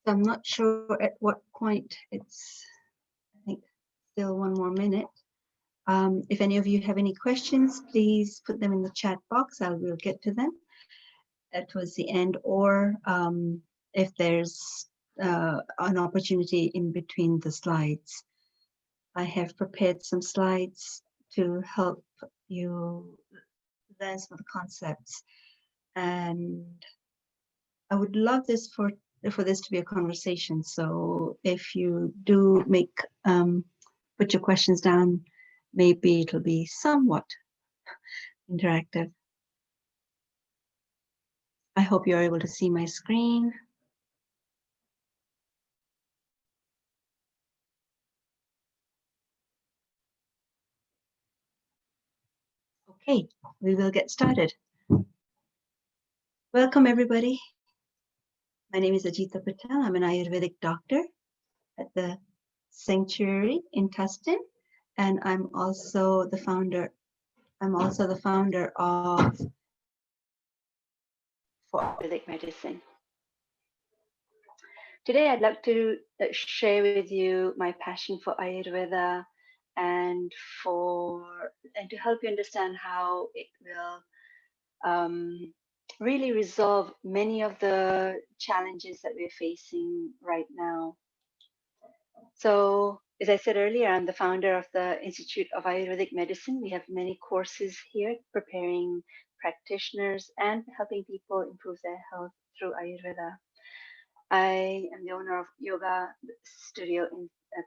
I'm not sure at what point it's, I think, still one more minute. If any of you have any questions, please put them in the chat box. I will get to them towards the end, or if there's an opportunity in between the slides. I have prepared some slides to help you learn some of the concepts, and I would love this for this to be a conversation. So if you do put your questions down, maybe it'll be somewhat interactive. I hope you're able to see my screen. Okay, we will get started. Welcome, everybody. My name is Ajita Patel. I'm an Ayurvedic doctor at the Sanctuary in Tustin, and I'm also the founder of for Ayurvedic medicine. Today, I'd like to share with you my passion for Ayurveda and to help you understand how it will really resolve many of the challenges that we're facing right now. So, as I said earlier, I'm the founder of the Institute of Ayurvedic Medicine. We have many courses here preparing practitioners and helping people improve their health through Ayurveda. I am the owner of yoga studio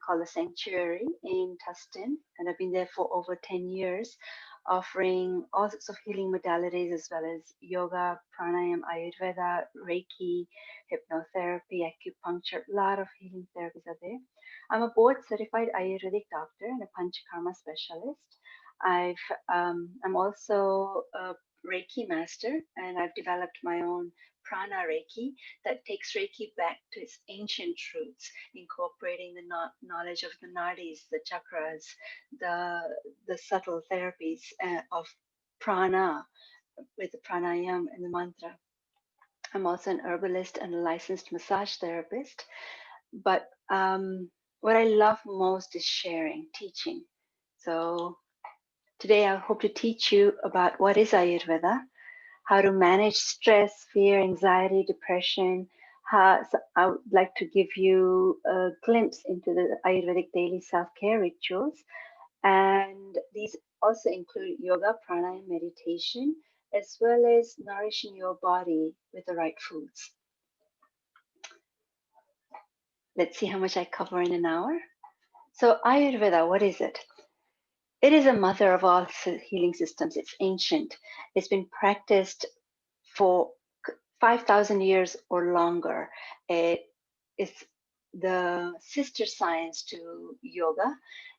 called the Sanctuary in Tustin, and I've been there for over 10 years, offering all sorts of healing modalities as well as yoga, pranayama, Ayurveda, Reiki, hypnotherapy, acupuncture. A lot of healing therapies are there. I'm a board certified Ayurvedic doctor and a Panchakarma specialist. I'm also a Reiki master, and I've developed my own prana Reiki that takes Reiki back to its ancient roots, incorporating the knowledge of the nadis, the chakras, the subtle therapies of prana with the pranayam and the mantra. I'm also an herbalist and a licensed massage therapist. But what I love most is sharing, teaching. So today I hope to teach you about what is Ayurveda, how to manage stress, fear, anxiety, depression. So I would like to give you a glimpse into the Ayurvedic daily self-care rituals. And these also include yoga, pranayama, meditation, as well as nourishing your body with the right foods. Let's see how much I cover in an hour. So Ayurveda, what is it? It is a mother of all healing systems. It's ancient. It's been practiced for 5,000 years or longer. It is the sister science to yoga,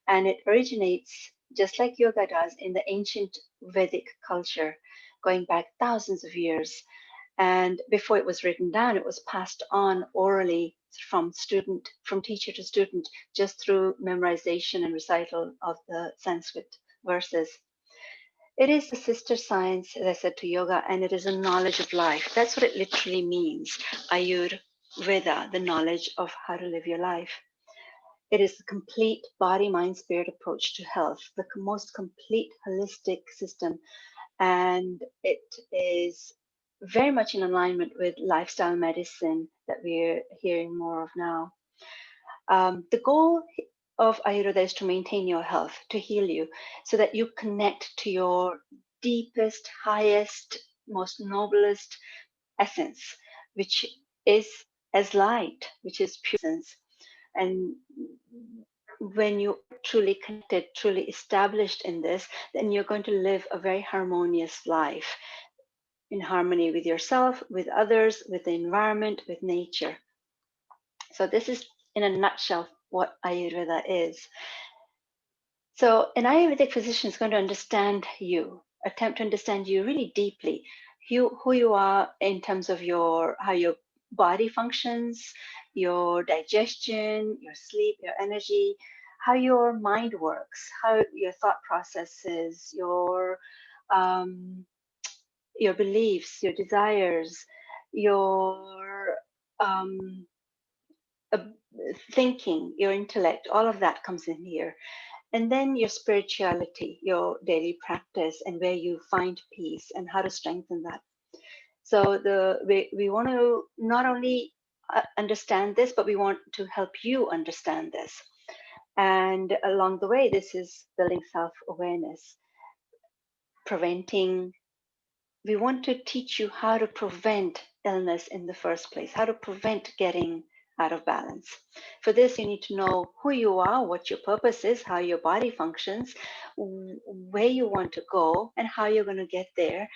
and it originates, just like yoga does, in the ancient Vedic culture, going back thousands of years. And before it was written down, it was passed on orally from teacher to student, just through memorization and recital of the Sanskrit verses. It is the sister science, as I said, to yoga, and it is a knowledge of life. That's what it literally means. Ayurveda, the knowledge of how to live your life. It is a complete body, mind, spirit approach to health, the most complete holistic system. And it is very much in alignment with lifestyle medicine that we're hearing more of now. The goal of Ayurveda is to maintain your health, to heal you, so that you connect to your deepest, highest, most noblest essence, which is as light, which is pure essence. And when you truly connected, truly established in this, then you're going to live a very harmonious life in harmony with yourself, with others, with the environment, with nature. So this is, in a nutshell, what Ayurveda is. So an Ayurvedic physician is going to understand you, attempt to understand you really deeply, who you are in terms of how your body functions, your digestion, your sleep, your energy, how your mind works, how your thought processes, your beliefs, your desires, your thinking, your intellect, all of that comes in here. And then your spirituality, your daily practice, and where you find peace and how to strengthen that. So we want to not only understand this, but we want to help you understand this. And along the way, this is building self-awareness, preventing. We want to teach you how to prevent illness in the first place, how to prevent getting out of balance. For this, you need to know who you are, what your purpose is, how your body functions, where you want to go, and how you're going to get there,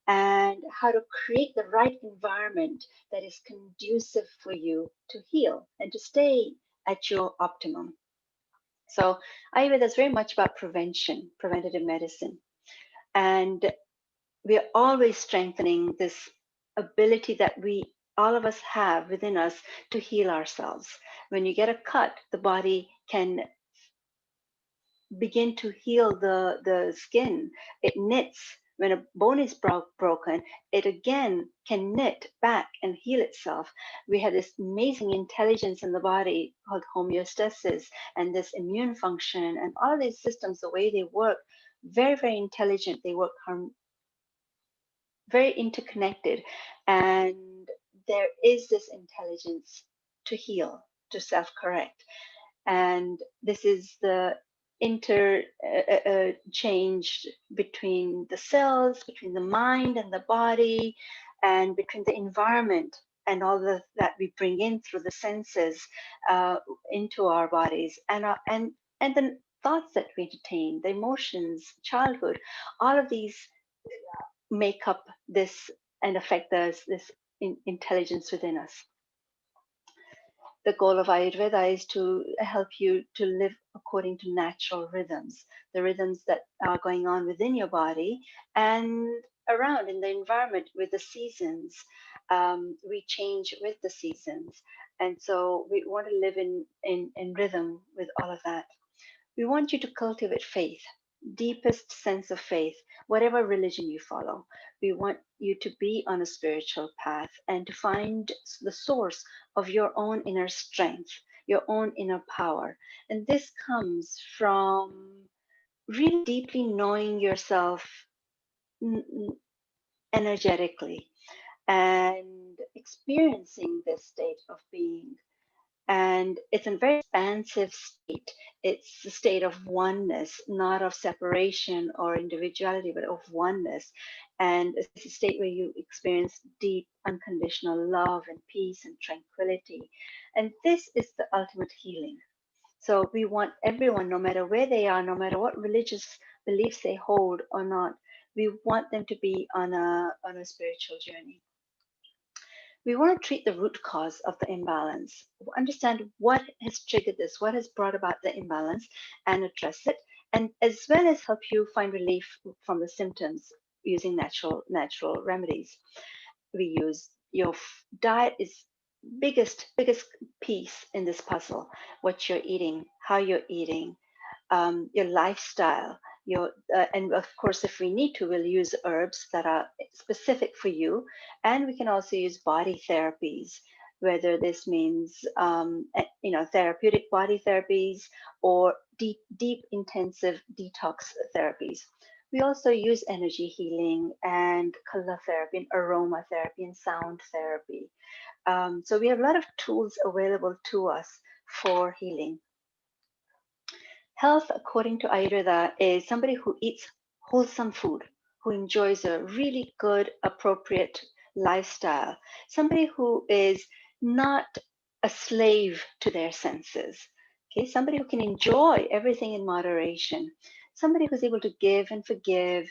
and how to create the right environment that is conducive for you to heal and to stay at your optimum. So Ayurveda is very much about prevention, preventative medicine. And we are always strengthening this ability that we all of us have within us to heal ourselves. When you get a cut, the body can begin to heal the skin. It knits. When a bone is broken, it again can knit back and heal itself. We have this amazing intelligence in the body called homeostasis, and this immune function, and all of these systems, the way they work, very, very intelligent. They work very interconnected, and there is this intelligence to heal, to self-correct, and this is the interchange between the cells, between the mind and the body, and between the environment and all that we bring in through the senses into our bodies, and the thoughts that we entertain, the emotions, childhood, all of these make up this and affect this intelligence within us. The goal of Ayurveda is to help you to live according to natural rhythms, the rhythms that are going on within your body and around in the environment with the seasons. We change with the seasons. And so we want to live in rhythm with all of that. We want you to cultivate faith, deepest sense of faith, whatever religion you follow. We want you to be on a spiritual path and to find the source of your own inner strength, your own inner power. And this comes from really deeply knowing yourself energetically and experiencing this state of being. And it's a very expansive state. It's a state of oneness, not of separation or individuality, but of oneness. And it's a state where you experience deep, unconditional love and peace and tranquility. And this is the ultimate healing. So we want everyone, no matter where they are, no matter what religious beliefs they hold or not, we want them to be on a spiritual journey. We want to treat the root cause of the imbalance, understand what has triggered this, what has brought about the imbalance, and address it, and as well as help you find relief from the symptoms using natural remedies. We use your diet is biggest piece in this puzzle. What you're eating, how you're eating, your lifestyle, and of course, if we need to, we'll use herbs that are specific for you, and we can also use body therapies, whether this means therapeutic body therapies or deep intensive detox therapies. We also use energy healing and color therapy and aromatherapy and sound therapy. So we have a lot of tools available to us for healing. Health, according to Ayurveda, is somebody who eats wholesome food, who enjoys a really good, appropriate lifestyle, somebody who is not a slave to their senses, okay? Somebody who can enjoy everything in moderation, somebody who's able to give and forgive,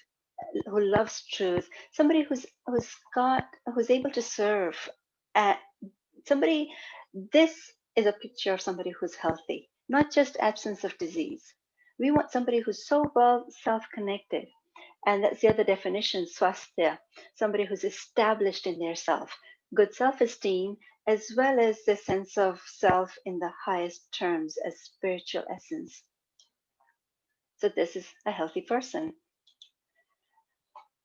who loves truth, somebody who's able to serve, uh, somebody. This is a picture of somebody who's healthy, not just absence of disease. We want somebody who's so well self-connected, and that's the other definition, swasthya, somebody who's established in their self, good self-esteem, as well as the sense of self in the highest terms as spiritual essence. So this is a healthy person.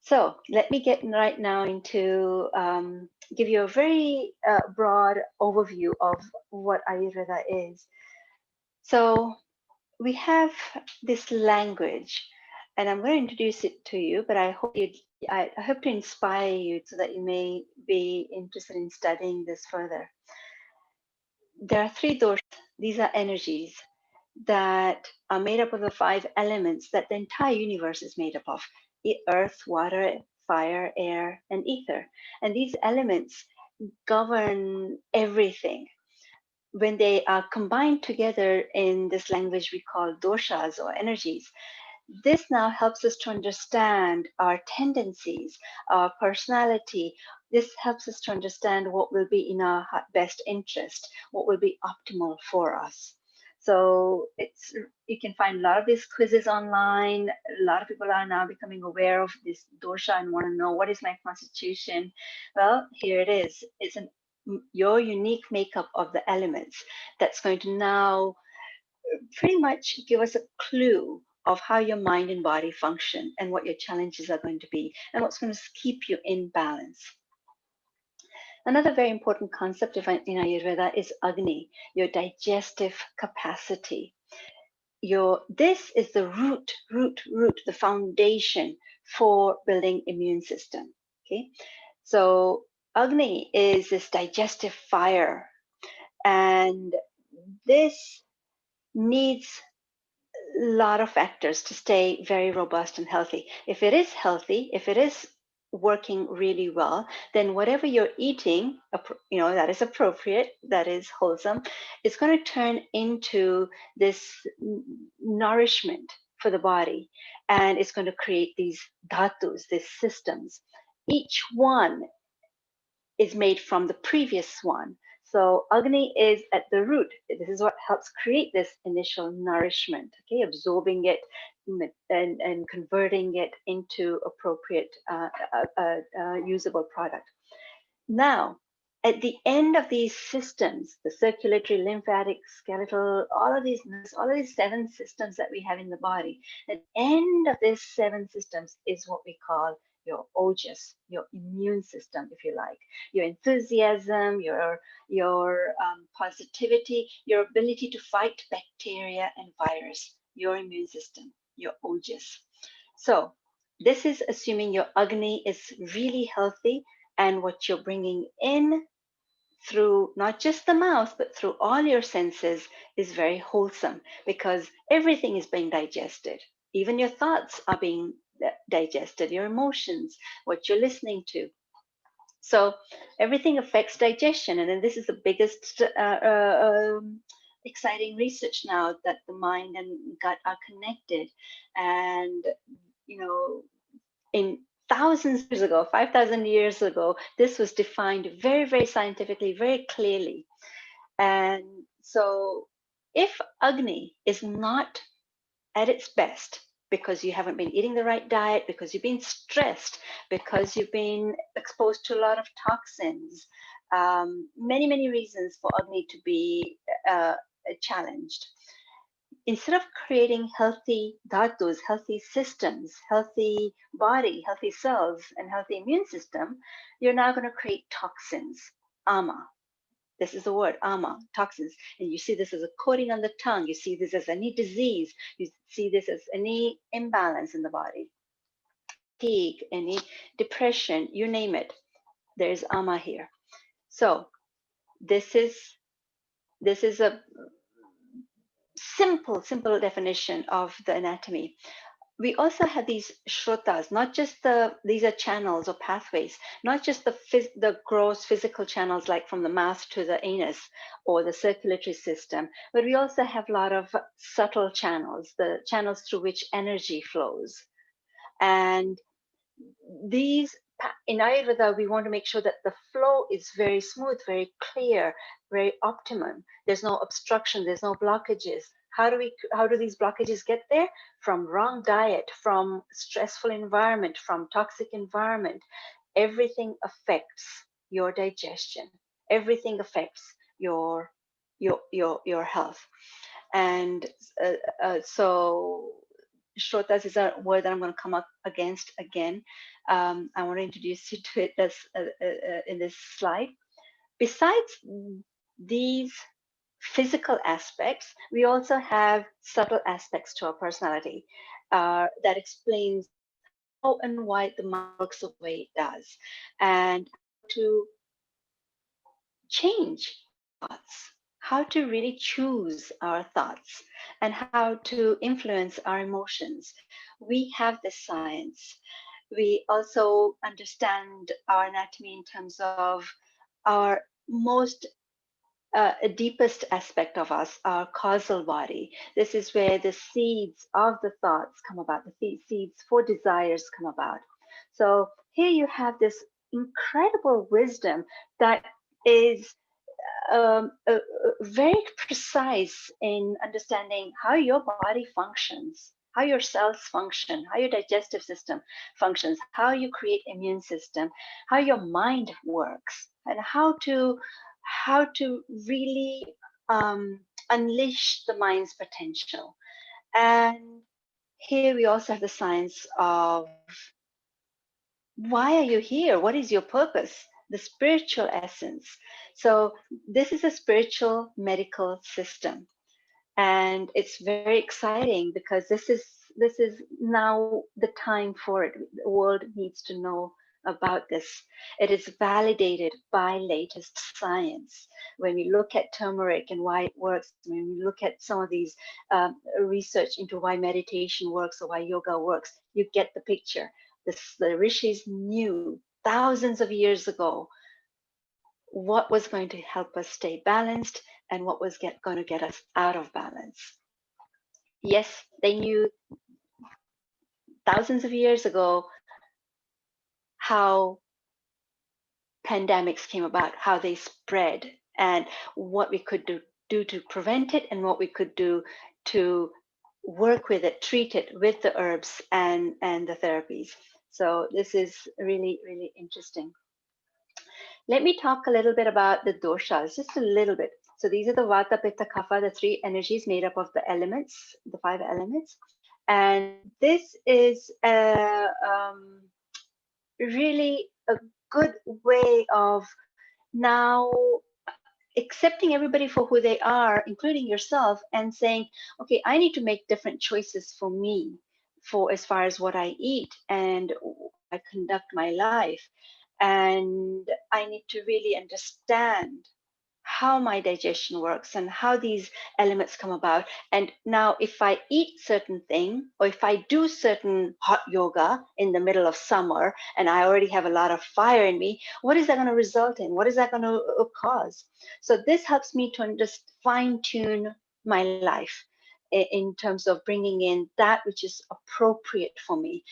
So let me get right now into give you a very broad overview of what Ayurveda is. So we have this language, and I'm going to introduce it to you, but I hope to inspire you so that you may be interested in studying this further. There are three doshas. These are energies that are made up of the five elements that the entire universe is made up of: earth, water, fire, air, and ether. And these elements govern everything. When they are combined together in this language we call doshas or energies, this now helps us to understand our tendencies, our personality. This helps us to understand what will be in our best interest, what will be optimal for us. So you can find a lot of these quizzes online. A lot of people are now becoming aware of this dosha and want to know, what is my constitution? Well, here it is. It's your unique makeup of the elements that's going to now pretty much give us a clue of how your mind and body function and what your challenges are going to be and what's going to keep you in balance. Another very important concept in Ayurveda is Agni, your digestive capacity. This is the root, the foundation for building immune system. Okay, so Agni is this digestive fire, and this needs a lot of factors to stay very robust and healthy. If it is healthy, if it is working really well, then whatever you're eating, that is appropriate, that is wholesome, it's going to turn into this nourishment for the body, and it's going to create these dhatus, these systems. Each one is made from the previous one. So Agni is at the root. This is what helps create this initial nourishment, okay, absorbing it and converting it into appropriate usable product. Now, at the end of these systems, the circulatory, lymphatic, skeletal, all of these seven systems that we have in the body, at the end of these seven systems is what we call your ojas, your immune system, if you like, your enthusiasm, your positivity, your ability to fight bacteria and virus, your immune system, your ojas. So this is assuming your Agni is really healthy, and what you're bringing in through not just the mouth but through all your senses is very wholesome, because everything is being digested. Even your thoughts are being digested, your emotions, what you're listening to. So everything affects digestion, and then this is the biggest exciting research now, that the mind and gut are connected. And you know in thousands of years ago, 5,000 years ago, this was defined very, very scientifically, very clearly. And so if Agni is not at its best, because you haven't been eating the right diet, because you've been stressed, because you've been exposed to a lot of toxins, many, many reasons for Agni to be challenged. Instead of creating healthy dhatus, healthy systems, healthy body, healthy cells, and healthy immune system, you're now going to create toxins, ama. This is the word, ama, toxins. And you see this as a coating on the tongue. You see this as any disease. You see this as any imbalance in the body. Fatigue, any depression, you name it. There's ama here. So this is a simple definition of the anatomy. We also have these shrotas, not just these are channels or pathways, not just the gross physical channels like from the mouth to the anus or the circulatory system, but we also have a lot of subtle channels, the channels through which energy flows. And these, in Ayurveda, we want to make sure that the flow is very smooth, very clear, very optimum. There's no obstruction, there's no blockages. How do these blockages get there? From wrong diet, from stressful environment, from toxic environment. Everything affects your digestion. Everything affects your health. And so Shrotas is a word that I'm going to come up against again. I want to introduce you to it in this slide. Besides these physical aspects, we also have subtle aspects to our personality that explains how and why the mind works the way it does, and to change thoughts, how to really choose our thoughts, and how to influence our emotions. We have this science. We also understand our anatomy in terms of our most deepest aspect of us, our causal body. This is where the seeds of the thoughts come about, the seeds for desires come about. So here you have this incredible wisdom that is very precise in understanding how your body functions, how your cells function, how your digestive system functions, how you create immune system, how your mind works, and how to really unleash the mind's potential. And here we also have the science of why are you here? What is your purpose? The spiritual essence. So this is a spiritual medical system, and it's very exciting because this is now the time for it. The world needs to know about this. It is validated by latest science. When we look at turmeric and why it works, when we look at some of these research into why meditation works or why yoga works, you get the picture. The rishis knew thousands of years ago what was going to help us stay balanced and what was going to get us out of balance. Yes, they knew thousands of years ago how pandemics came about, how they spread, and what we could do to prevent it, and what we could do to work with it, treat it with the herbs and the therapies. So this is really, really interesting. Let me talk a little bit about the doshas, just a little bit. So these are the Vata, Pitta, Kapha, the three energies made up of the elements, the five elements. And this is really a good way of now accepting everybody for who they are, including yourself, and saying, okay, I need to make different choices for me, for as far as what I eat and I conduct my life. And I need to really understand how my digestion works and how these elements come about. And now, if I eat certain thing, or if I do certain hot yoga in the middle of summer, and I already have a lot of fire in me, what is that going to result in? What is that going to cause? So this helps me to just fine tune my life in terms of bringing in that which is appropriate for me,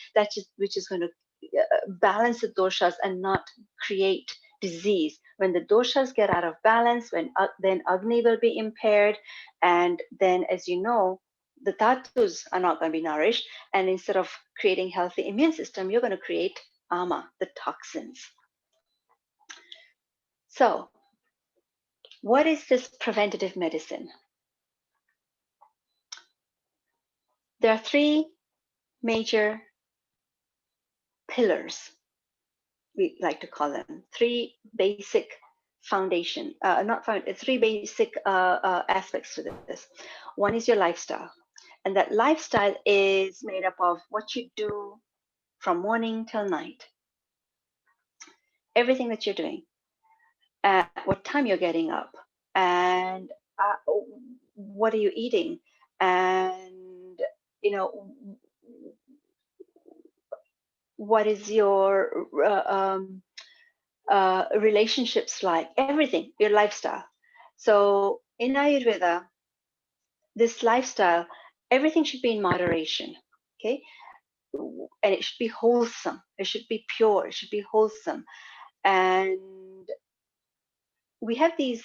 which is going to balance the doshas and not create disease. When the doshas get out of balance, then Agni will be impaired, and then, as you know, the dhatus are not going to be nourished, and instead of creating healthy immune system, you're going to create ama, the toxins. So, what is this preventative medicine? There are three major pillars, we like to call them, three basic foundation, three basic aspects to this. One is your lifestyle, and that lifestyle is made up of what you do from morning till night, everything that you're doing, what time you're getting up, and what are you eating, and what is your relationships like, everything, your lifestyle. So in Ayurveda, this lifestyle, everything should be in moderation, okay? And it should be wholesome, it should be pure, it should be wholesome. And we have these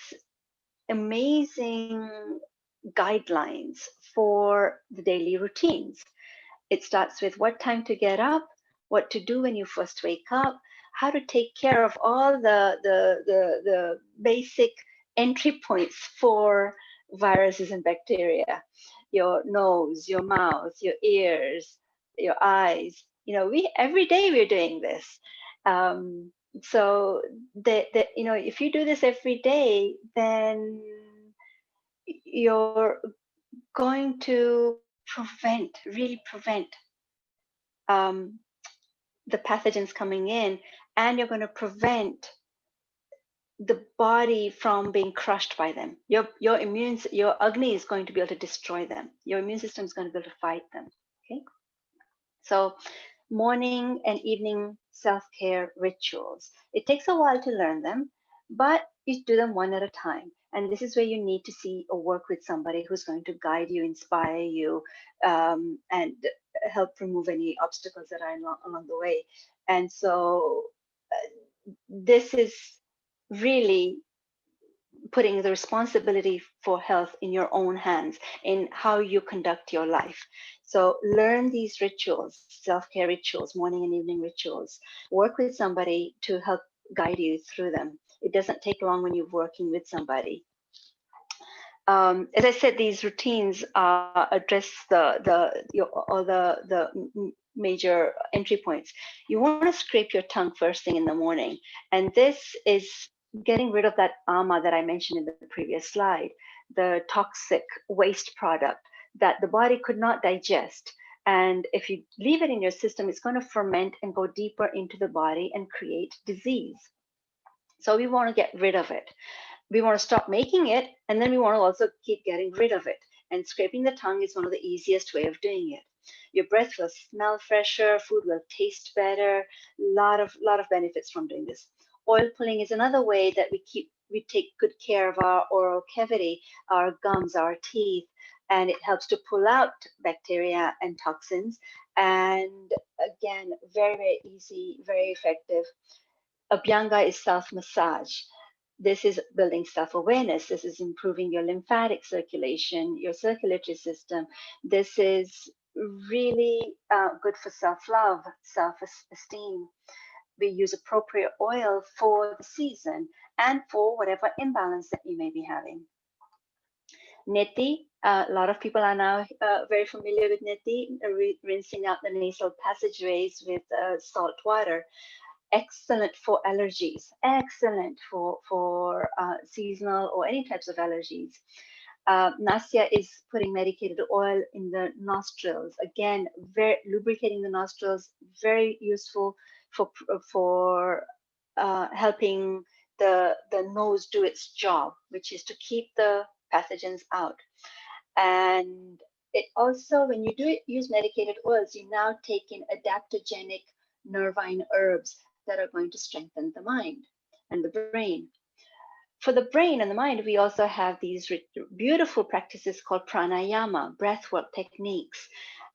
amazing guidelines for the daily routines. It starts with what time to get up, what to do when you first wake up, how to take care of all the basic entry points for viruses and bacteria. your nose, your mouth, your ears, your eyes. We every day we're doing this. So if you do this every day, then you're going to really prevent um, the pathogens coming in, and you're going to prevent the body from being crushed by them. Your Agni is going to be able to destroy them. Your immune system is going to be able to fight them. Okay, so morning and evening self-care rituals. It takes a while to learn them, but you do them one at a time. And this is where you need to see or work with somebody who's going to guide you, inspire you, and help remove any obstacles that are along the way. And so this is really putting the responsibility for health in your own hands in how you conduct your life. So learn these rituals, self-care rituals, morning and evening rituals. Work with somebody to help guide you through them. It doesn't take long when you're working with somebody. As I said, these routines address the major entry points. You want to scrape your tongue first thing in the morning, and this is getting rid of that ama that I mentioned in the previous slide, the toxic waste product that the body could not digest. And if you leave it in your system, it's going to ferment and go deeper into the body and create disease. So we want to get rid of it. We want to stop making it, and then we want to also keep getting rid of it. And scraping the tongue is one of the easiest way of doing it. Your breath will smell fresher, food will taste better. Lot of benefits from doing this. Oil pulling is another way that we take good care of our oral cavity, our gums, our teeth, and it helps to pull out bacteria and toxins. And again, very, very easy, very effective. Abhyanga is self massage. This is building self awareness. This is improving your lymphatic circulation, your circulatory system. This is really good for self love, self esteem. We use appropriate oil for the season and for whatever imbalance that you may be having. Neti, a lot of people are now very familiar with neti, rinsing out the nasal passageways with salt water. Excellent for allergies, excellent for seasonal or any types of allergies. Nasya is putting medicated oil in the nostrils. Again, very lubricating the nostrils, very useful for helping the nose do its job, which is to keep the pathogens out. And it also, when you use medicated oils, you now take in adaptogenic nervine herbs that are going to strengthen the mind and the brain. For the brain and the mind, we also have these beautiful practices called pranayama, breathwork techniques.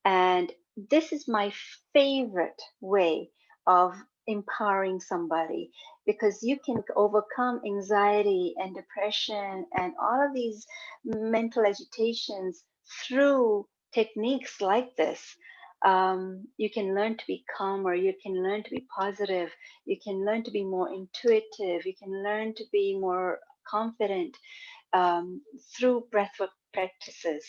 And this is my favorite way of empowering somebody, because you can overcome anxiety and depression and all of these mental agitations through techniques like this. You can learn to be calmer, you can learn to be positive, you can learn to be more intuitive, you can learn to be more confident through breathwork practices.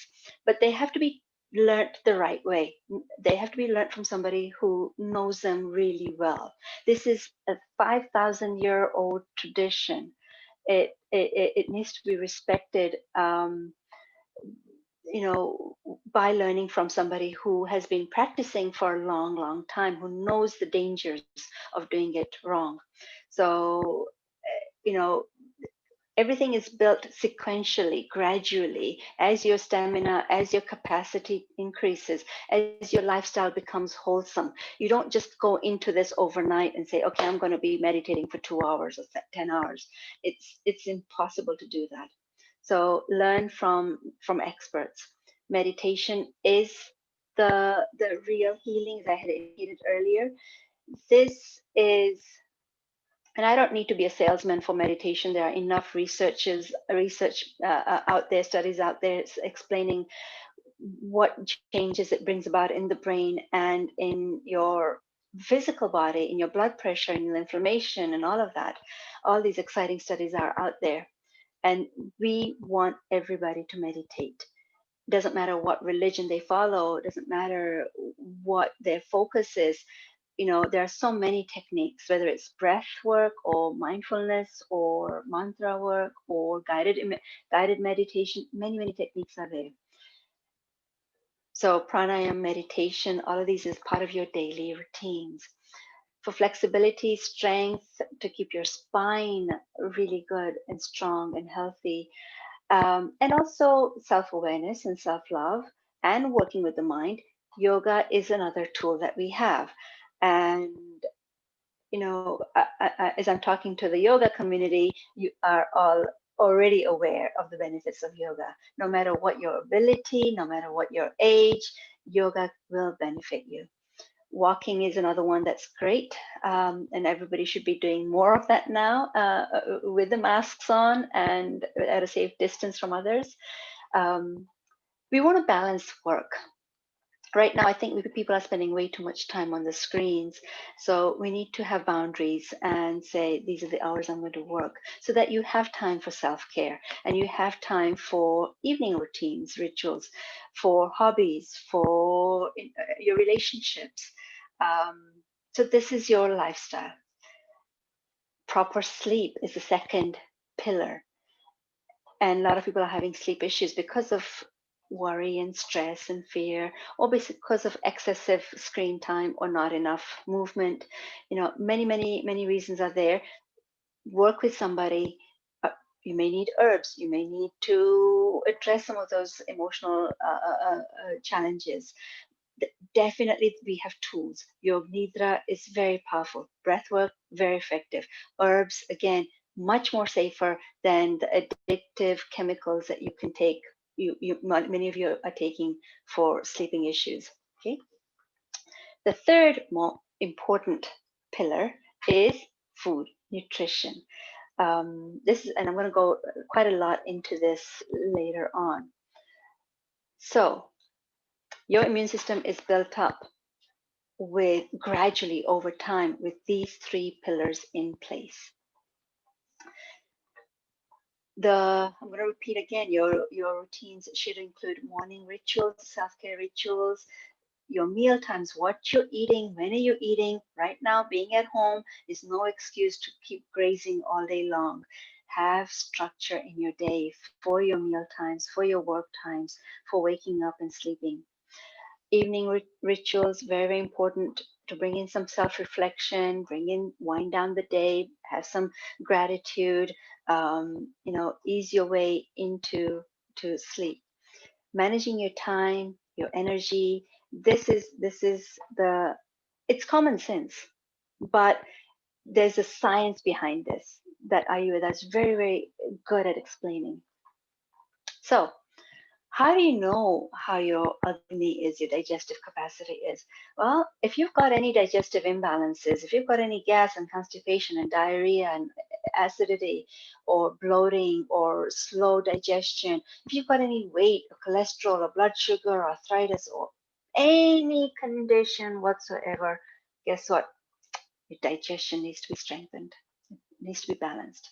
But they have to be learned the right way. They have to be learned from somebody who knows them really well. This is a 5,000-year-old tradition. It needs to be respected. By learning from somebody who has been practicing for a long, long time, who knows the dangers of doing it wrong. So, everything is built sequentially, gradually, as your stamina, as your capacity increases, as your lifestyle becomes wholesome. You don't just go into this overnight and say, okay, I'm going to be meditating for 2 hours or 10 hours. It's impossible to do that. So learn from experts. Meditation is the real healing, as I had indicated earlier. This is, and I don't need to be a salesman for meditation. There are enough research out there, studies out there explaining what changes it brings about in the brain and in your physical body, in your blood pressure, in your inflammation, and all of that. All these exciting studies are out there. And we want everybody to meditate. Doesn't matter what religion they follow, doesn't matter what their focus is. There are so many techniques, whether it's breath work or mindfulness or mantra work or guided meditation. Many techniques are there. So pranayama, meditation, all of these is part of your daily routines. For flexibility, strength, to keep your spine really good and strong and healthy. And also self-awareness and self-love and working with the mind. Yoga is another tool that we have. And as I'm talking to the yoga community, you are all already aware of the benefits of yoga. No matter what your ability, no matter what your age, yoga will benefit you. Walking is another one that's great, and everybody should be doing more of that now with the masks on and at a safe distance from others. We want to balance work. Right now, I think people are spending way too much time on the screens. So we need to have boundaries and say, these are the hours I'm going to work, so that you have time for self-care and you have time for evening routines, rituals, for hobbies, for your relationships. So this is your lifestyle. Proper sleep is the second pillar. And a lot of people are having sleep issues because of worry and stress and fear, or because of excessive screen time or not enough movement. Many reasons are there. Work with somebody. You may need herbs. You may need to address some of those emotional challenges. Definitely, we have tools. Yoga Nidra is very powerful. Breath work, very effective. Herbs, again, much more safer than the addictive chemicals that you can take. Many of you are taking for sleeping issues. Okay. The third more important pillar is food, nutrition. And I'm going to go quite a lot into this later on. So, your immune system is built up with gradually over time with these three pillars in place. I'm going to repeat again, your routines should include morning rituals, self-care rituals, your meal times, what you're eating, when are you eating. Right now, being at home is no excuse to keep grazing all day long. Have structure in your day for your meal times, for your work times, for waking up and sleeping. Evening rituals, very important to bring in some self-reflection, wind down the day, have some gratitude, ease your way into sleep. Managing your time, your energy. It's common sense, but there's a science behind this that Ayurveda is very, very good at explaining. So how do you know how your Agni is, your digestive capacity is? Well, if you've got any digestive imbalances, if you've got any gas and constipation and diarrhea and acidity or bloating or slow digestion, if you've got any weight or cholesterol or blood sugar or arthritis or any condition whatsoever, guess what? Your digestion needs to be strengthened. It needs to be balanced.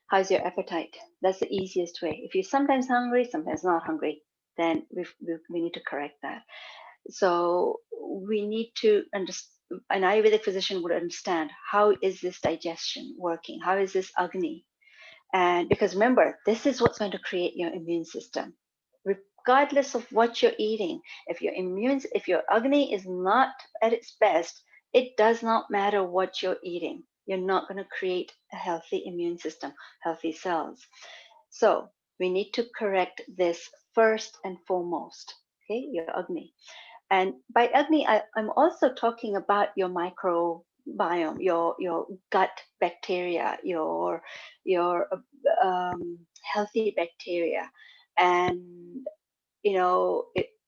How's your appetite? That's the easiest way. If you're sometimes hungry, sometimes not hungry, then we need to correct that. So we need to understand. An Ayurvedic physician would understand, how is this digestion working? How is this Agni? And because remember, this is what's going to create your immune system. Regardless of what you're eating, if your Agni is not at its best, it does not matter what you're eating. You're not going to create a healthy immune system, healthy cells. So we need to correct this first and foremost, okay, your Agni. And by Agni, I'm also talking about your microbiome, your gut bacteria, your healthy bacteria. And,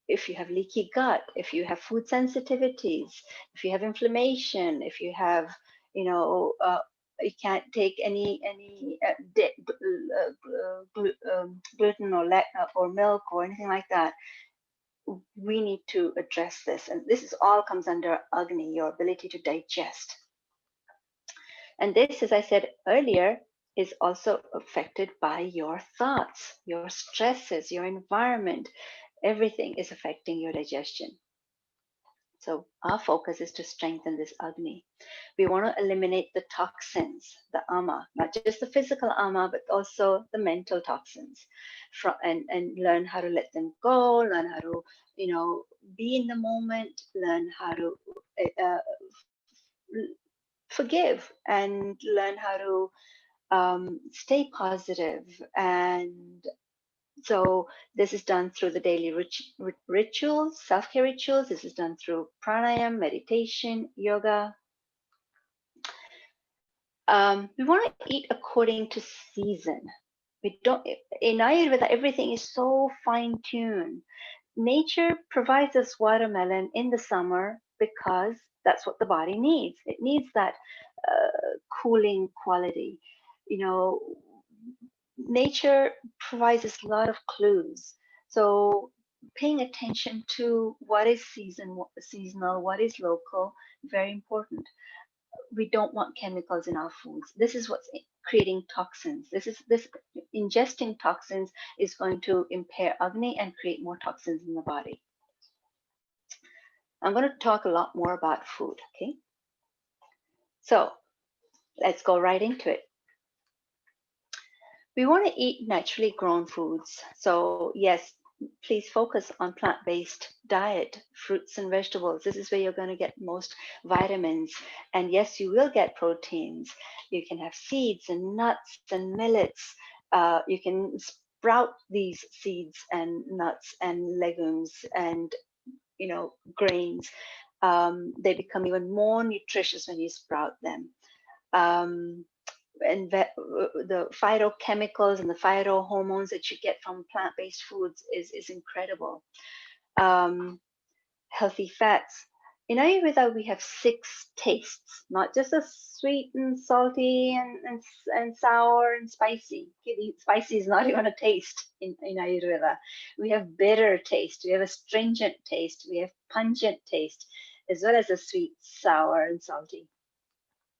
if you have leaky gut, if you have food sensitivities, if you have inflammation, if you have, you can't take any gluten or milk or anything like that, we need to address this. And this is all comes under Agni, your ability to digest. And this, as I said earlier, is also affected by your thoughts, your stresses, your environment. Everything is affecting your digestion. So our focus is to strengthen this Agni. We want to eliminate the toxins, the ama, not just the physical ama, but also the mental toxins, and learn how to let them go, learn how to, be in the moment, learn how to uh, forgive, and learn how to stay positive. And so this is done through the daily rituals, self-care rituals. This is done through pranayam, meditation, yoga. We want to eat according to season. We don't In Ayurveda, everything is so fine-tuned. Nature provides us watermelon in the summer because that's what the body needs. It needs that cooling quality. You know, nature provides us a lot of clues. So paying attention to what is seasonal, what is local, very important. We don't want chemicals in our foods. This is what's creating toxins. This ingesting toxins is going to impair Agni and create more toxins in the body. I'm going to talk a lot more about food, okay? So let's go right into it. We want to eat naturally grown foods. So yes, please focus on plant-based diet, fruits and vegetables. This is where you're going to get most vitamins. And yes, you will get proteins. You can have seeds and nuts and millets. You can sprout these seeds and nuts and legumes and grains. They become even more nutritious when you sprout them. And the phytochemicals and the phytohormones that you get from plant-based foods is incredible. Healthy fats. In Ayurveda, we have 6 tastes, not just a sweet and salty and sour and spicy. Spicy is not even a taste in Ayurveda. We have bitter taste, we have astringent taste, we have pungent taste, as well as a sweet, sour, and salty.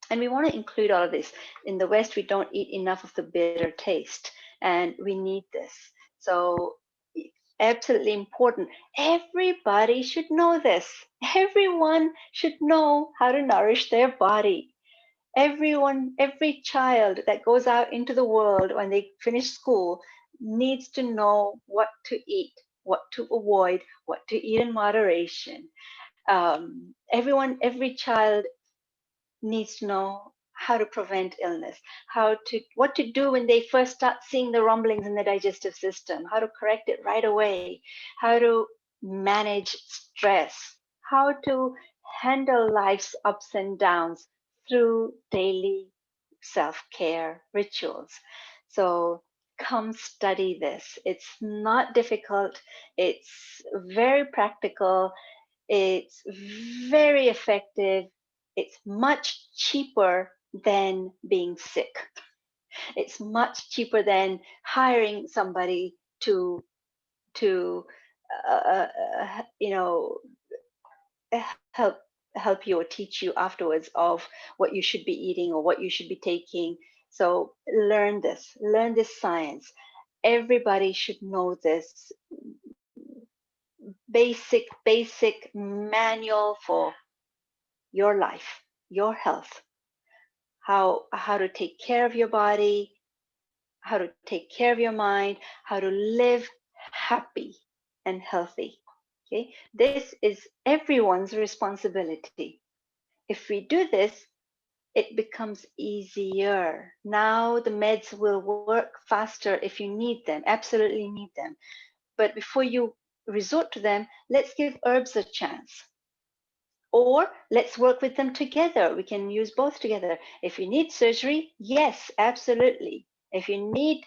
And we want to include all of this. In the West, we don't eat enough of the bitter taste, and we need this. So, absolutely important. Everybody should know this. Everyone should know how to nourish their body. Every child that goes out into the world when they finish school needs to know what to eat, what to avoid, what to eat in moderation. Every child needs to know how to prevent illness, what to do when they first start seeing the rumblings in the digestive system, how to correct it right away, how to manage stress, how to handle life's ups and downs through daily self-care rituals. So come study this. It's not difficult. It's very practical. It's very effective. It's much cheaper than being sick. It's much cheaper than hiring somebody to uh, uh, you know help you or teach you afterwards of what you should be eating or what you should be taking. So learn this science. Everybody should know this basic manual for your life, your health, how to take care of your body, how to take care of your mind, how to live happy and healthy. Okay, this is everyone's responsibility. If we do this, it becomes easier. Now the meds will work faster if you need them, absolutely need them. But before you resort to them, let's give herbs a chance. Or let's work with them together. We can use both together. If you need surgery, yes, absolutely. If you need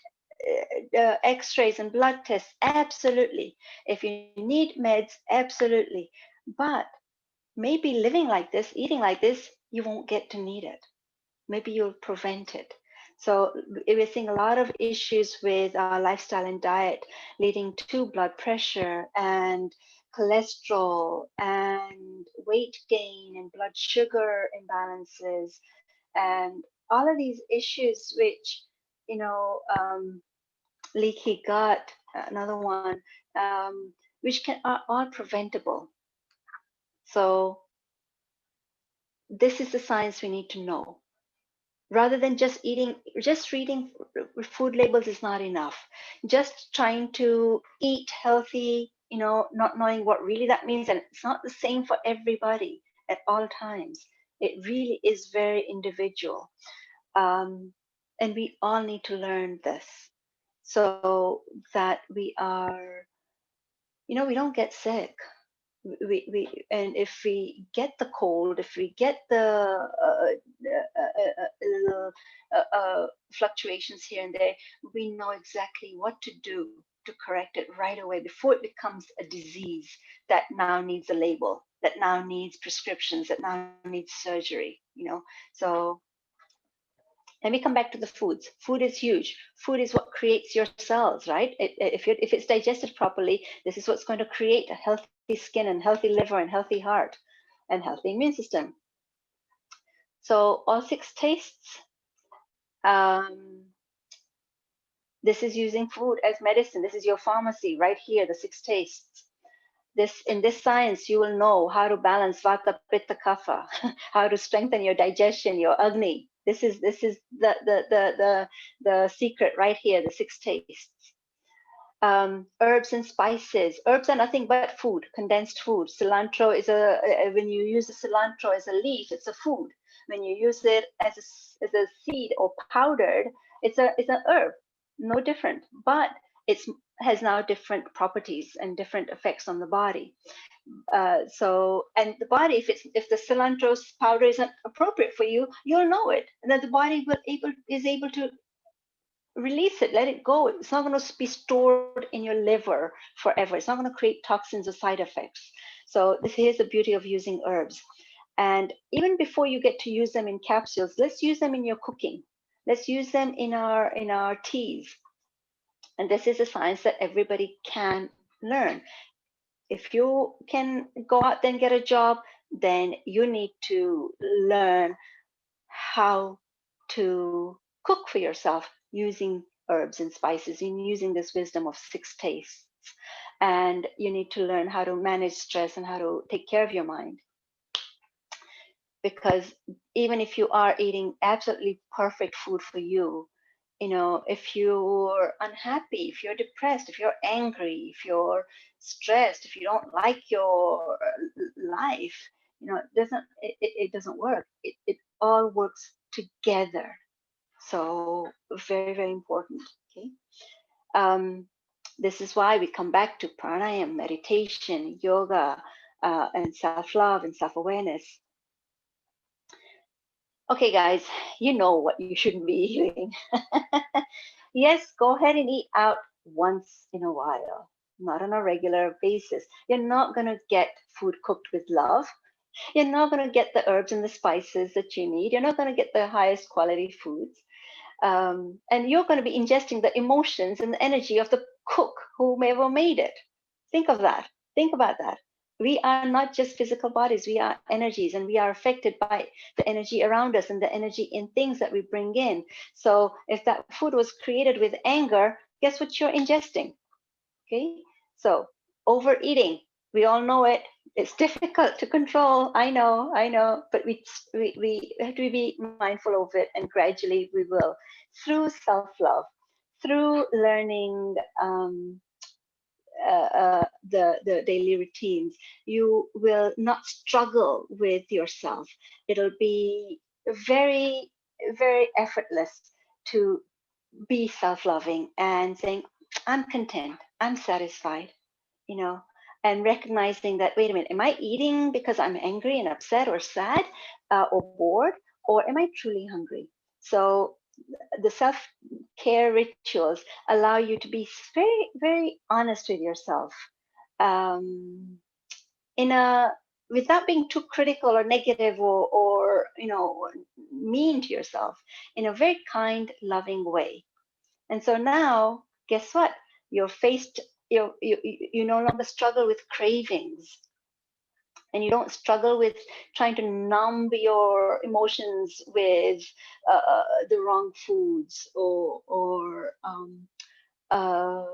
x-rays and blood tests, absolutely. If you need meds, absolutely. But maybe living like this, eating like this, you won't get to need it. Maybe you'll prevent it. So we're seeing a lot of issues with our lifestyle and diet leading to blood pressure and cholesterol and weight gain and blood sugar imbalances and all of these issues which leaky gut, another one, which are all preventable. So this is the science we need to know. Rather than just reading food labels is not enough. Just trying to eat healthy, not knowing what really that means, and it's not the same for everybody at all times. It really is very individual, and we all need to learn this so that we are, we don't get sick. And if we get the cold, if we get the little fluctuations here and there, we know exactly what to do to correct it right away before it becomes a disease that now needs a label, that now needs prescriptions, that now needs surgery. So let me come back to the foods. Food is huge. Food is what creates your cells, right? If it's digested properly, this is what's going to create a healthy skin and healthy liver and healthy heart and healthy immune system. So all 6 tastes. This is using food as medicine. This is your pharmacy right here, the 6 tastes. In this science, you will know how to balance Vata, Pitta, Kapha, how to strengthen your digestion, your Agni. This is the secret right here, the 6 tastes. Herbs and spices. Herbs are nothing but food, condensed food. Cilantro is when you use the cilantro as a leaf, it's a food. When you use it as a seed or powdered, it's an herb, no different. But it has now different properties and different effects on the body. And the body, if the cilantro's powder isn't appropriate for you, you'll know it, and then the body is able to release it, let it go. It's not going to be stored in your liver forever. It's not going to create toxins or side effects. So here's the beauty of using herbs. And even before you get to use them in capsules, let's use them in your cooking. Let's use them in our teas. And this is a science that everybody can learn. If you can go out there and get a job, then you need to learn how to cook for yourself using herbs and spices, and using this wisdom of 6 tastes. And you need to learn how to manage stress and how to take care of your mind. Because even if you are eating absolutely perfect food for you, if you're unhappy, if you're depressed, if you're angry, if you're stressed, if you don't like your life, it doesn't work. It all works together. So very, very important. Okay. This is why we come back to pranayama, meditation, yoga, and self-love and self-awareness. Okay, guys, you know what you shouldn't be eating. Yes, go ahead and eat out once in a while, not on a regular basis. You're not going to get food cooked with love. You're not going to get the herbs and the spices that you need. You're not going to get the highest quality foods. And you're going to be ingesting the emotions and the energy of the cook, whomever made it. Think of that. Think about that. We are not just physical bodies, we are energies, and we are affected by the energy around us and the energy in things that we bring in. So if that food was created with anger, guess what you're ingesting? Okay, so overeating, we all know it. It's difficult to control. I know, but we have to be mindful of it, and gradually we will, through self-love, through learning the daily routines. You will not struggle with yourself. It'll be very, very effortless to be self-loving and saying, I'm content, I'm satisfied, and recognizing that, wait a minute, am I eating because I'm angry and upset or sad or bored, or am I truly hungry? So the self-care rituals allow you to be very, very honest with yourself, in a without being too critical or negative or mean to yourself, in a very kind, loving way. And so now, guess what? You're faced, you no longer struggle with cravings. and you don't struggle with trying to numb your emotions with the wrong foods or uh,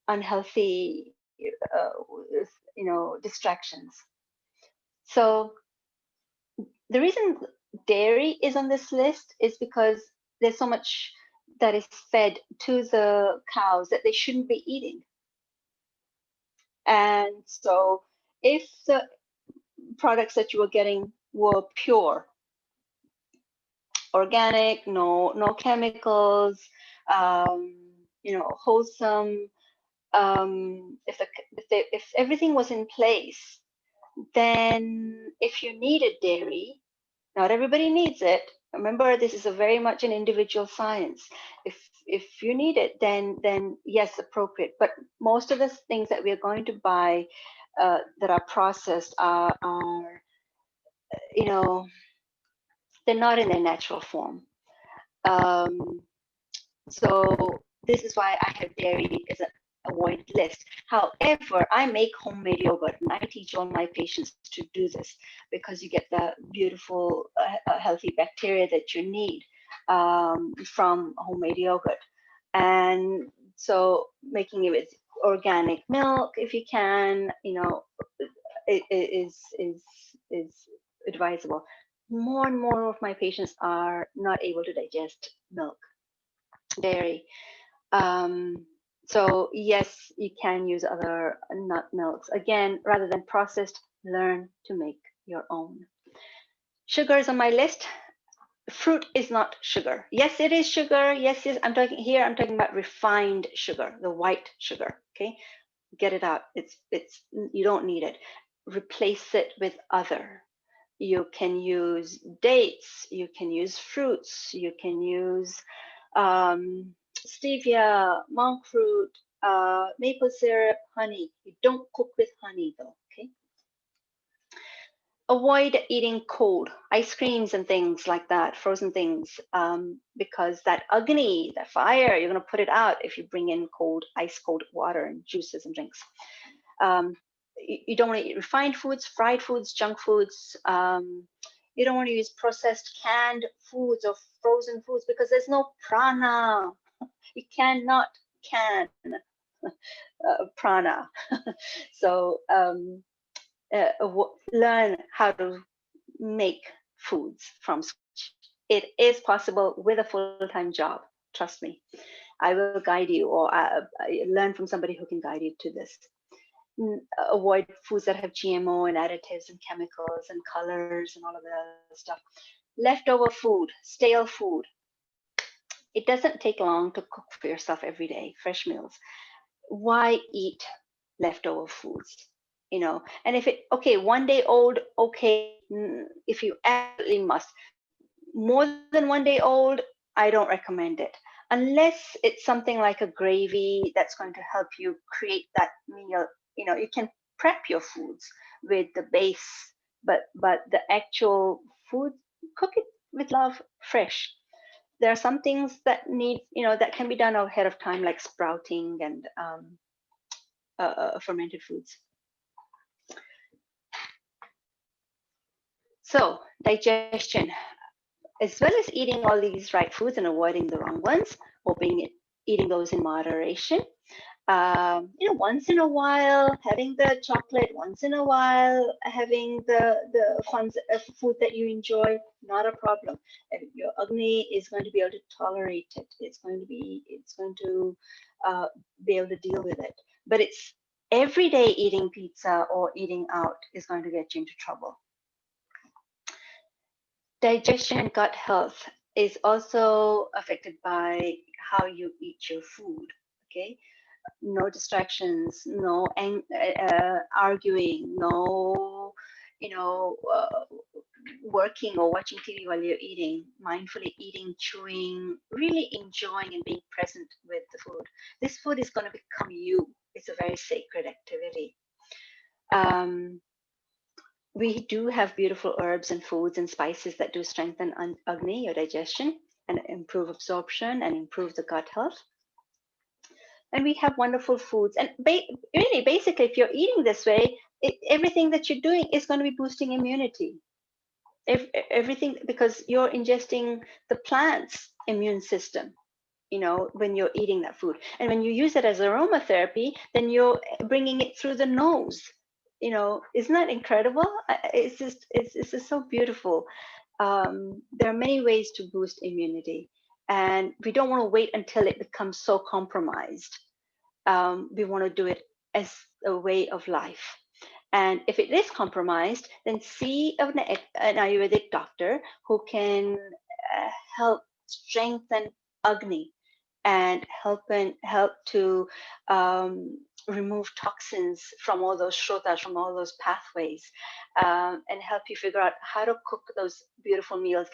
unhealthy distractions. So the reason dairy is on this list is because there's so much that is fed to the cows that they shouldn't be eating. And so if the products that you were getting were pure, organic, no chemicals, wholesome, if everything was in place, then if you needed dairy, not everybody needs it. Remember, this is a very much an individual science. If you need it, then yes, appropriate. But most of the things that we are going to buy that are processed are they're not in their natural form. So this is why I have dairy as an avoid list. However, I make homemade yogurt, and I teach all my patients to do this because you get the beautiful, healthy bacteria that you need from homemade yogurt. And so making it with organic milk, if you can, is advisable. More and more of my patients are not able to digest milk, dairy. So yes, you can use other nut milks. Again, rather than processed, learn to make your own. Sugar is on my list. Fruit is not sugar. Yes, it is sugar. Yes, I'm talking about refined sugar, the white sugar. Okay, get it out. It's you don't need it. Replace it with other. You can use dates. You can use fruits. You can use stevia, monk fruit, maple syrup, honey. You don't cook with honey though, okay? Avoid eating cold ice creams and things like that, frozen things, because that agni, that fire, you're going to put it out if you bring in ice cold water and juices and drinks. You don't want to eat refined foods, fried foods, junk foods. You don't want to use processed canned foods or frozen foods because there's no prana. You cannot can prana. So learn how to make foods from scratch. It is possible with a full-time job. Trust me. I will guide you, or learn from somebody who can guide you to this. Avoid foods that have GMO and additives and chemicals and colors and all of that stuff. Leftover food, stale food. It doesn't take long to cook for yourself every day, fresh meals. Why eat leftover foods? And if okay, 1 day old, okay, if you absolutely must. More than 1 day old, I don't recommend it. Unless it's something like a gravy that's going to help you create that meal. You can prep your foods with the base, but the actual food, cook it with love, fresh. There are some things that need, that can be done ahead of time, like sprouting and fermented foods. So digestion, as well as eating all these right foods and avoiding the wrong ones, eating those in moderation. Once in a while having the chocolate, once in a while having the food that you enjoy, not a problem. Your agni is going to be able to tolerate it. It's going to be able to deal with it. But it's every day eating pizza or eating out is going to get you into trouble. Digestion and gut health is also affected by how you eat your food. Okay, no distractions, no arguing, no working or watching TV while you're eating, mindfully eating, chewing, really enjoying and being present with the food. This food is going to become you. It's a very sacred activity. We do have beautiful herbs and foods and spices that do strengthen agni, your digestion, and improve absorption and improve the gut health. And we have wonderful foods. And really, basically, if you're eating this way, everything that you're doing is going to be boosting immunity. Everything, because you're ingesting the plant's immune system, when you're eating that food. And when you use it as aromatherapy, then you're bringing it through the nose. Isn't that incredible? It's just so beautiful. There are many ways to boost immunity, and we don't want to wait until it becomes so compromised. We want to do it as a way of life. And if it is compromised, then see an Ayurvedic doctor who can help strengthen Agni and help to remove toxins from all those shrotas, from all those pathways, and help you figure out how to cook those beautiful meals.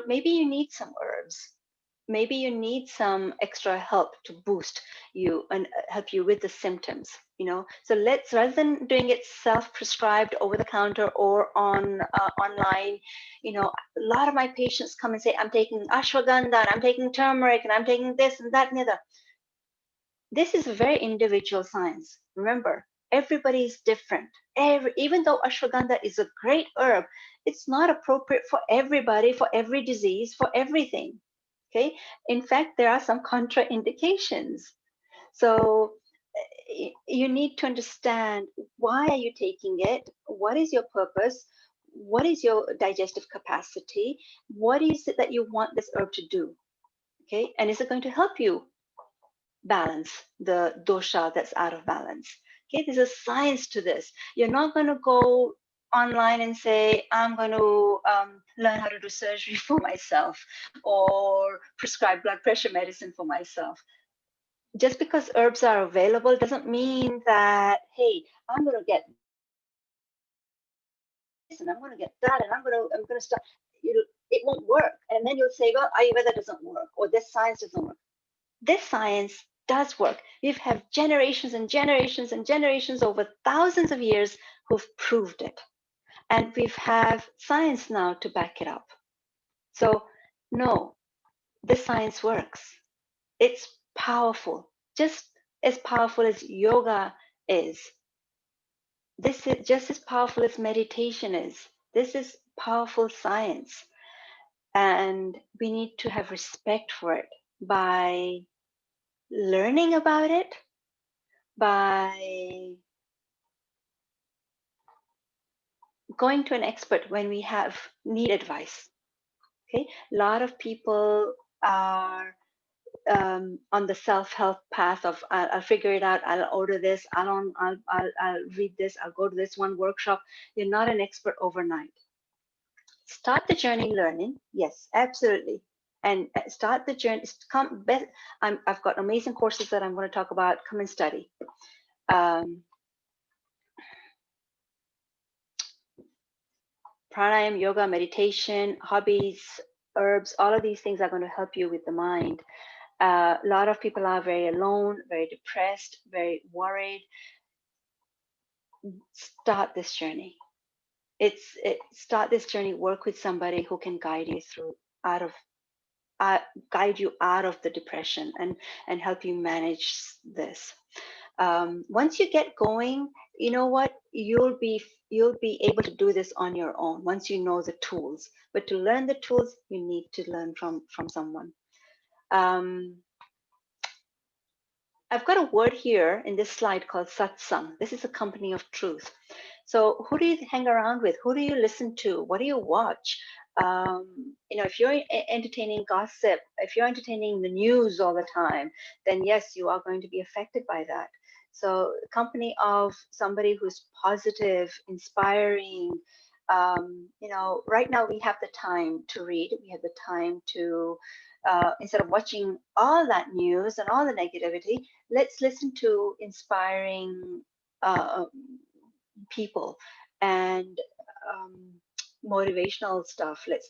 Maybe you need some herbs. Maybe you need some extra help to boost you and help you with the symptoms. So let's, rather than doing it self-prescribed over the counter or on online, a lot of my patients come and say, I'm taking ashwagandha, and I'm taking turmeric, and I'm taking this and that and the other. This is a very individual science. Remember, everybody is different. Even though ashwagandha is a great herb, it's not appropriate for everybody, for every disease, for everything. Okay. In fact, there are some contraindications. So you need to understand, why are you taking it? What is your purpose? What is your digestive capacity? What is it that you want this herb to do? Okay. And is it going to help you balance the dosha that's out of balance? Okay. There's a science to this. You're not going to go online and say, I'm going to learn how to do surgery for myself or prescribe blood pressure medicine for myself. Just because herbs are available doesn't mean that, hey, I'm going to get this and I'm going to get that and I'm going to start. It won't work. And then you'll say, well, Ayurveda doesn't work, or this science doesn't work. This science does work. We've had generations and generations and generations over thousands of years who've proved it. And we've have science now to back it up. So no, this science works. It's powerful, just as powerful as yoga is. This is just as powerful as meditation is. This is powerful science. And we need to have respect for it by learning about it, by going to an expert when we need advice. Okay, a lot of people are on the self-help path of I'll figure it out, I'll order this, I'll read this, I'll go to this one workshop. You're not an expert overnight. Start the journey learning, yes, absolutely, and start the journey. I've got amazing courses that I'm going to talk about. Come and study. Pranayama, yoga, meditation, hobbies, herbs, all of these things are going to help you with the mind. A lot of people are very alone, very depressed, very worried. Start this journey. Start this journey. Work with somebody who can guide you through, guide you out of the depression and help you manage this. Once you get going, you know what, you'll be able to do this on your own once you know the tools. But to learn the tools, you need to learn from someone. I've got a word here in this slide called satsang. This is a company of truth. So who do you hang around with? Who do you listen to? What do you watch? If you're entertaining gossip, if you're entertaining the news all the time, then yes, you are going to be affected by that. So company of somebody who's positive, inspiring. Right now we have the time to read. We have the time to, instead of watching all that news and all the negativity, let's listen to inspiring people and motivational stuff. Let's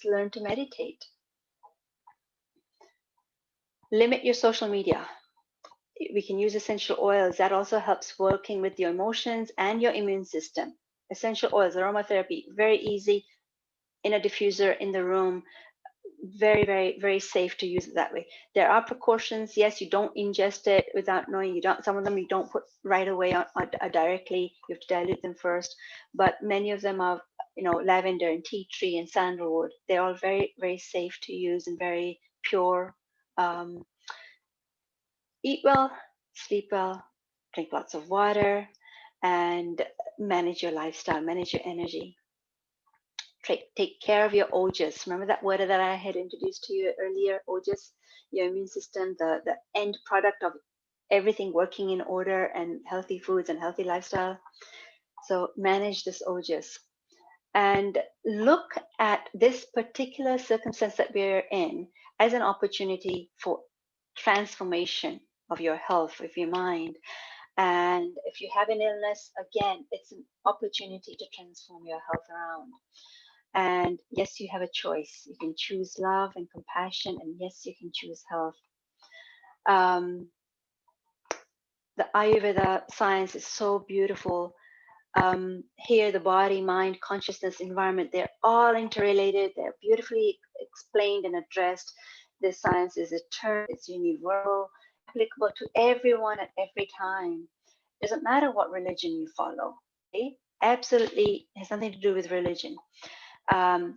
learn to meditate. Limit your social media. We can use essential oils. That also helps working with your emotions and your immune system. Essential oils, aromatherapy, very easy, in a diffuser in the room. very, very, very safe to use it that way. There are precautions. Yes, you don't ingest it without knowing. You don't. Some of them you don't put right away on directly. You have to dilute them first. But many of them are, lavender and tea tree and sandalwood. They're all very, very safe to use and very pure. Um, Eat well, sleep well, drink lots of water, and manage your lifestyle, manage your energy. Take care of your ojas. Remember that word that I had introduced to you earlier, ojas, your immune system, the end product of everything working in order and healthy foods and healthy lifestyle. So manage this ojas and look at this particular circumstance that we're in as an opportunity for transformation of your health, of your mind. And if you have an illness, again, it's an opportunity to transform your health around. And yes, you have a choice. You can choose love and compassion, and yes, you can choose health. Um, the Ayurveda science is so beautiful. Here, the body, mind, consciousness, environment, they're all interrelated. They're beautifully explained and addressed. This science is eternal, it's universal, applicable to everyone at every time. Doesn't matter what religion you follow. Okay? Absolutely has nothing to do with religion.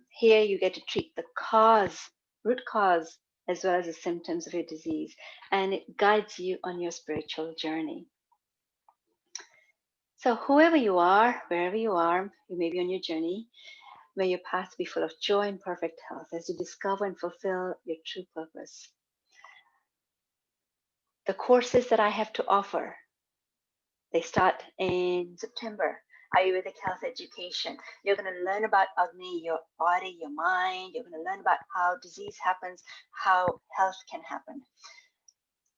Here you get to treat the cause, root cause, as well as the symptoms of your disease, and it guides you on your spiritual journey. So whoever you are, wherever you are, you may be on your journey, may your path be full of joy and perfect health as you discover and fulfill your true purpose. The courses that I have to offer, they start in September. Ayurvedic health education. You're going to learn about Agni, your body, your mind. You're going to learn about how disease happens, how health can happen.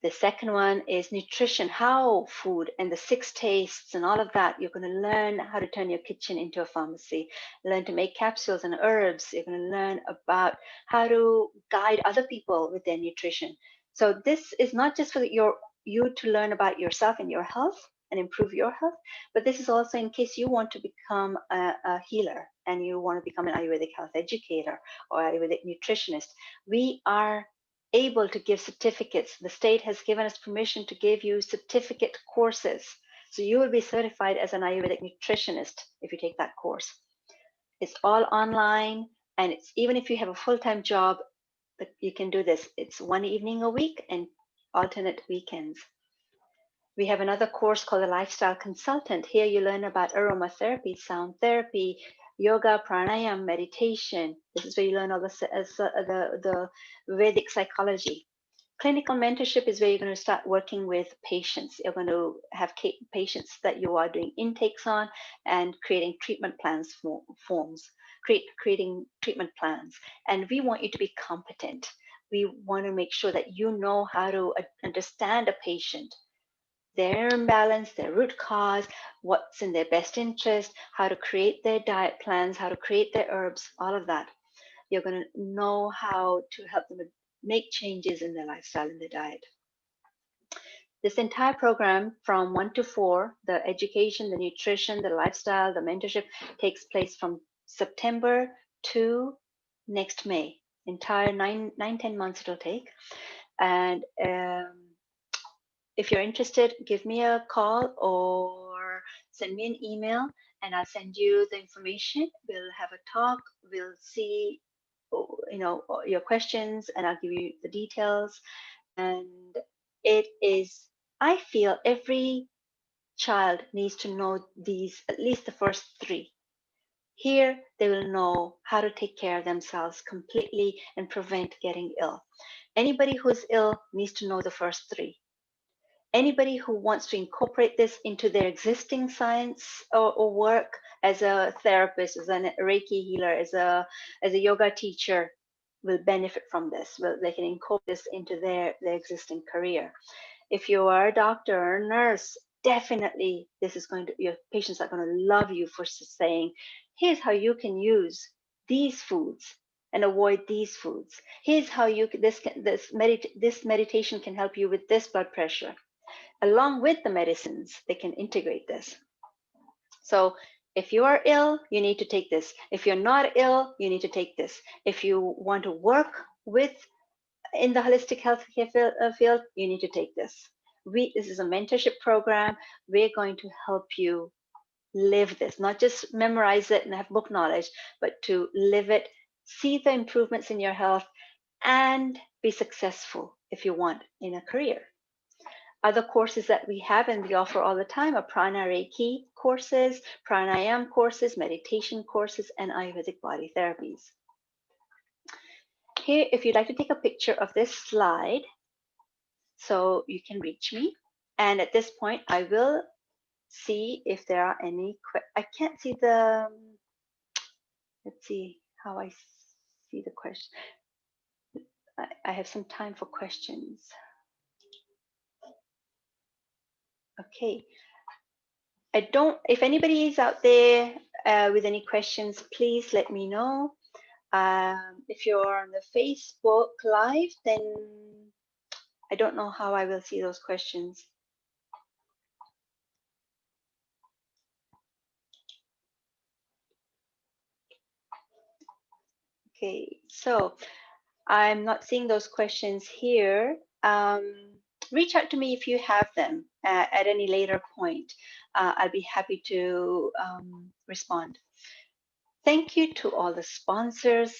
The second one is nutrition, how food and the 6 tastes and all of that. You're going to learn how to turn your kitchen into a pharmacy, learn to make capsules and herbs. You're going to learn about how to guide other people with their nutrition. So this is not just for you to learn about yourself and your health and improve your health, but this is also in case you want to become a healer and you want to become an Ayurvedic health educator or Ayurvedic nutritionist. We are able to give certificates. The state has given us permission to give you certificate courses. So you will be certified as an Ayurvedic nutritionist if you take that course. It's all online, and it's even if you have a full-time job, you can do this. It's one evening a week and alternate weekends. We have another course called the Lifestyle Consultant. Here you learn about aromatherapy, sound therapy, yoga, pranayama, meditation. This is where you learn all the Vedic psychology. Clinical mentorship is where you're going to start working with patients. You're going to have patients that you are doing intakes on and creating treatment plans creating treatment plans. And we want you to be competent. We want to make sure that you know how to understand a patient, their imbalance, their root cause, what's in their best interest, how to create their diet plans, how to create their herbs, all of that. You're going to know how to help them make changes in their lifestyle and their diet. This entire program from 1 to 4, the education, the nutrition, the lifestyle, the mentorship, takes place from September to next May. Entire 10 months it'll take. And if you're interested, give me a call or send me an email and I'll send you the information. We'll have a talk. We'll see, your questions and I'll give you the details. And it is, I feel every child needs to know these, at least the first 3. Here, they will know how to take care of themselves completely and prevent getting ill. Anybody who's ill needs to know the first 3. Anybody who wants to incorporate this into their existing science or work as a therapist, as a Reiki healer, as a yoga teacher, will benefit from this. They can incorporate this into their existing career. If you are a doctor or a nurse, definitely your patients are going to love you for saying, here's how you can use these foods and avoid these foods. Here's how this meditation can help you with this blood pressure. Along with the medicines, they can integrate this. So if you are ill, you need to take this. If you're not ill, you need to take this. If you want to work in the holistic healthcare field, you need to take this. This is a mentorship program. We're going to help you live this, not just memorize it and have book knowledge, but to live it, see the improvements in your health, and be successful if you want in a career. Other courses that we have and we offer all the time are Prana Reiki courses, Pranayam courses, meditation courses, and Ayurvedic body therapies. Here, if you'd like to take a picture of this slide, so you can reach me. And at this point, I will see if there are any, I can't see the, let's see how I see the question. I have some time for questions. Okay. If anybody is out there with any questions, please let me know. If you're on the Facebook Live, then I don't know how I will see those questions. Okay, so I'm not seeing those questions here. Reach out to me if you have them at any later point. I'll be happy to respond. Thank you to all the sponsors.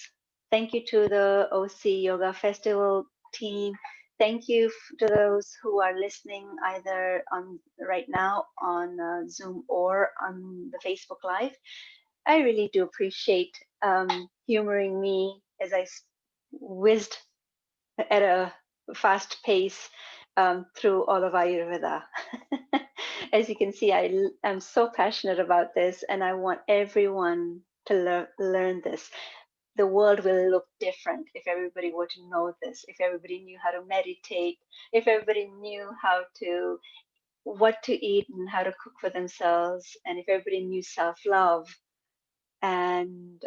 Thank you to the OC Yoga Festival team. Thank you to those who are listening either on right now on Zoom or on the Facebook Live. I really do appreciate humoring me as I whizzed at a fast pace through all of Ayurveda. As you can see, I am so passionate about this and I want everyone to learn this. The world will look different if everybody were to know this, if everybody knew how to meditate, if everybody knew what to eat and how to cook for themselves, and if everybody knew self-love. And,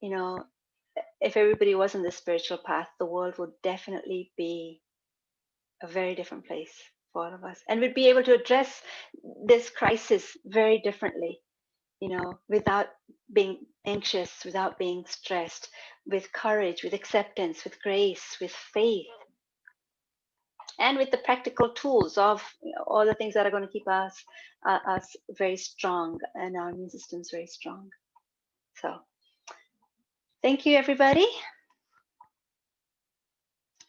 you know, if everybody was on the spiritual path, the world would definitely be a very different place for all of us. And we'd be able to address this crisis very differently, without being anxious, without being stressed, with courage, with acceptance, with grace, with faith, and with the practical tools of all the things that are going to keep us very strong and our immune systems very strong. So thank you, everybody.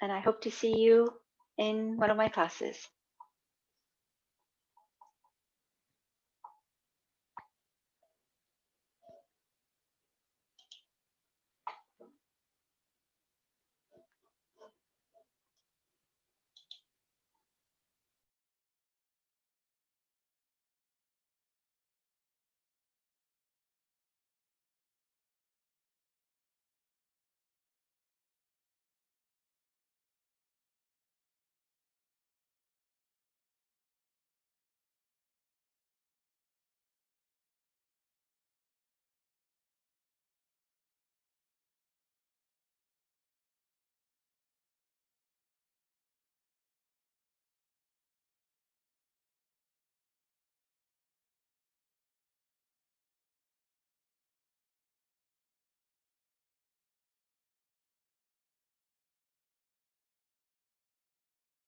And I hope to see you in one of my classes.